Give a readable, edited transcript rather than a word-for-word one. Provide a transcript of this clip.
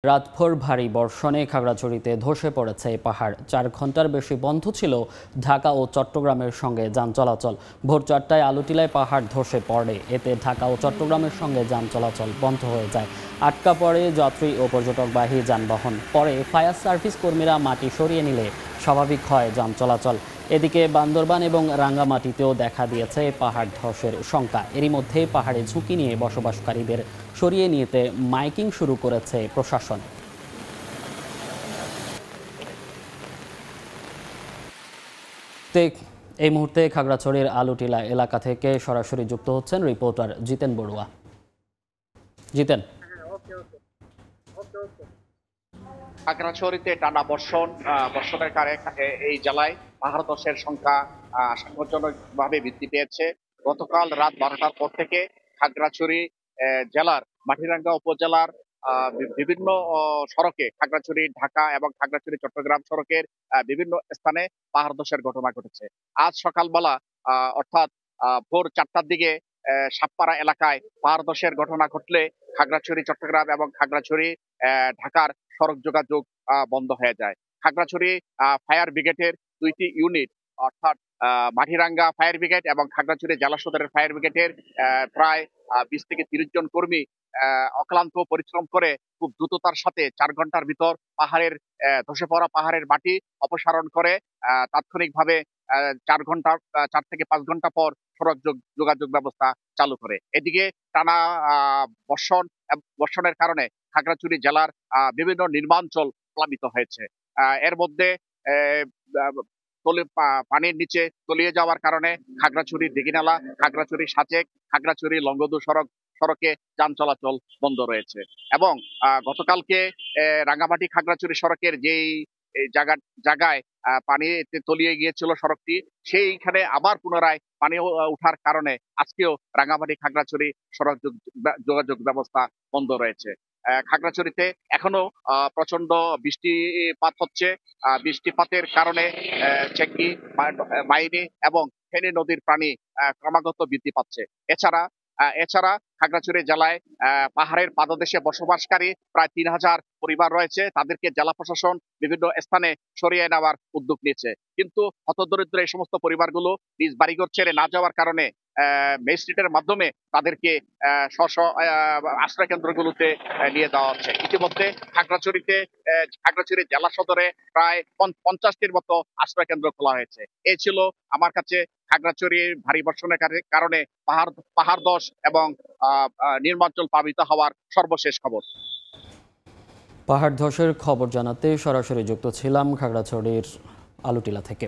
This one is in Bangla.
রাতভর ভারী বর্ষণে খাগড়াছড়িতে ধসে পড়েছে পাহাড়। 4 ঘন্টার বেশি বন্ধ ছিল ঢাকা ও চট্টগ্রামের সঙ্গে যান চলাচল। ভোর 4টায় আলুটিলায় পাহাড় ধসে পড়ে। এতে ঢাকা ও চট্টগ্রামের সঙ্গে যান চলাচল বন্ধ হয়ে যায়। আটকা পড়ে যাত্রী ও পর্যটকবাহী যানবাহন। পরে ফায়ার সার্ভিস কর্মীরা মাটি সরিয়ে নিলে স্বাভাবিক হয় যান চলাচল। এদিকে বান্দরবান এবং রাঙ্গামাটিতেও দেখা দিয়েছে পাহাড় ধসের শঙ্কা। এরই মধ্যে পাহাড়ে ঝুঁকি নিয়ে বসবাসকারীদের সরিয়ে নিতে মাইকিং শুরু করেছে প্রশাসন। এই মুহূর্তে খাগড়াছড়ির আলুটিলা এলাকা থেকে সরাসরি যুক্ত হচ্ছেন রিপোর্টার জিতেন বড়ুয়া। জিতেন, খাগড়াছড়িতে টানা বর্ষণের কারণে এই জেলায় পাহাড় ধসের সংখ্যা আশঙ্কাজনকভাবে বৃদ্ধি পেয়েছে। গতকাল রাত 12টার পর থেকে খাগড়াছড়ি জেলার মাটিরাঙ্গা উপজেলার বিভিন্ন সড়কে, খাগড়াছড়ি ঢাকা এবং খাগড়াছড়ি চট্টগ্রাম সড়কের বিভিন্ন স্থানে পাহাড় ধসের ঘটনা ঘটেছে। আজ সকালবেলা অর্থাৎ ভোর 4টার দিকে সাতপাড়া এলাকায় পাহাড় ধসের ঘটনা ঘটলে খাগড়াছড়ি চট্টগ্রাম এবং খাগড়াছড়ি ঢাকার সড়ক যোগাযোগ বন্ধ হয়ে যায়। খাগড়াছড়ি ফায়ার ব্রিগেডের 2টি ইউনিট, অর্থাৎ মাটিরাঙ্গা ফায়ার ব্রিগেড এবং খাগড়াছড়ি জেলা সদরের ফায়ার ব্রিগেডের প্রায় 20 থেকে 30 জন কর্মী অক্লান্ত পরিশ্রম করে খুব দ্রুততার সাথে 4 ঘন্টার ভিতর পাহাড়ের ধসে পড়া পাহাড়ের মাটি অপসারণ করে তাৎক্ষণিকভাবে 4 থেকে 5 ঘন্টা পর সড়ক যোগাযোগ ব্যবস্থা চালু করে। এদিকে টানা বর্ষণের কারণে খাগড়াছড়ি জেলার বিভিন্ন নির্মাঞ্চল প্লাবিত হয়েছে। এর মধ্যে পানির নিচে তলিয়ে যাওয়ার কারণে খাগড়াছড়ি দিঘিনালা, খাগড়াছড়ি সাজেক, খাগড়াছড়ি লংগদু সড়কে যান চলাচল বন্ধ রয়েছে। এবং গতকালকে রাঙ্গামাটি খাগড়াছড়ি সড়কের যেই জায়গায় পানি তলিয়ে গিয়েছিল সড়কটি, সেইখানে আবার পুনরায় পানি উঠার কারণে আজকেও রাঙ্গামাটি খাগড়াছড়ি সড়ক যোগাযোগ ব্যবস্থা বন্ধ রয়েছে। খাগড়াছড়িতে এখনো প্রচন্ড বৃষ্টিপাত হচ্ছে। বৃষ্টিপাতের কারণে চেঙ্গি, মাইনি এবং ফেনী নদীর পানি ক্রমাগত বৃদ্ধি পাচ্ছে। এছাড়া খাগড়াছড়ি জেলায় পাহাড়ের পাদদেশে বসবাসকারী প্রায় 3000 পরিবার রয়েছে। তাদেরকে জেলা প্রশাসন বিভিন্ন স্থানে সরিয়ে নেওয়ার উদ্যোগ নিয়েছে, কিন্তু হতদরিদ্র এই সমস্ত পরিবারগুলো নিজ বাড়িঘর ছেড়ে না যাওয়ার কারণে ম্যাজিস্ট্রেটের মাধ্যমে তাদেরকে আশ্রয় কেন্দ্রগুলোতে নিয়ে যাওয়া হচ্ছে। ইতিমধ্যে খাগড়াছড়ি জেলা সদরে প্রায় 50টির মতো আশ্রয় কেন্দ্র খোলা হয়েছে। এই ছিল আমার কাছে খাগড়াছড়ির ভারী বর্ষণের কারণে পাহাড় ধস এবং নির্মাঞ্চল প্লাবিত হওয়ার সর্বশেষ খবর। পাহাড় ধসের খবর জানাতে সরাসরি যুক্ত ছিলাম খাগড়াছড়ির আলুটিলা থেকে।